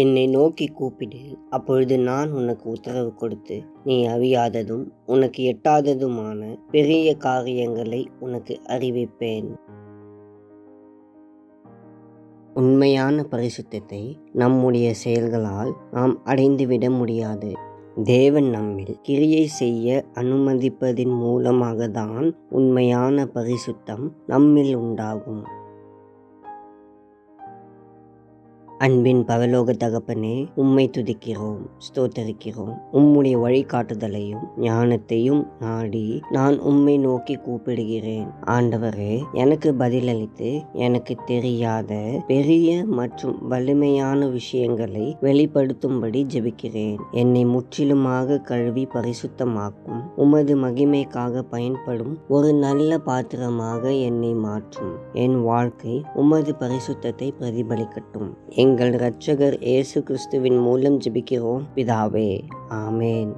என்னை நோக்கி கூப்பிடு, அப்பொழுது நான் உனக்கு உத்தரவு கொடுத்து நீ அறியாததும் உனக்கு எட்டாததுமான பெரிய காரியங்களை உனக்கு அறிவிப்பேன். உண்மையான பரிசுத்தத்தை நம்முடைய செயல்களால் நாம் அடைந்துவிட முடியாது. தேவன் நம்மில் கிரியை செய்ய அனுமதிப்பதின் மூலமாக தான் உண்மையான பரிசுத்தம் நம்மில் உண்டாகும். அன்பின் பரலோக தகப்பனே, உம்மை துதிக்கிறோம், ஸ்தோத்தரிக்கிறோம். உம்முடைய வழிகாட்டுதலையும் ஞானத்தையும் நாடி நான் உம்மை நோக்கி கூப்பிடுகிறேன். ஆண்டவரே, எனக்கு பதிலளித்து எனக்கு தெரியாத பெரிய மற்றும் வலிமையான விஷயங்களை வெளிப்படுத்தும்படி ஜெபிக்கிறேன். என்னை முற்றிலுமாக கழுவி பரிசுத்தமாக்கும். உமது மகிமைக்காக பயன்படும் ஒரு நல்ல பாத்திரமாக என்னை மாற்றும். என் வாழ்க்கை உமது பரிசுத்தத்தை பிரதிபலிக்கட்டும். எங்கள் இரட்சகர் இயேசு கிறிஸ்துவின் மூலம் ஜெபிக்கிறோம் பிதாவே, ஆமேன்.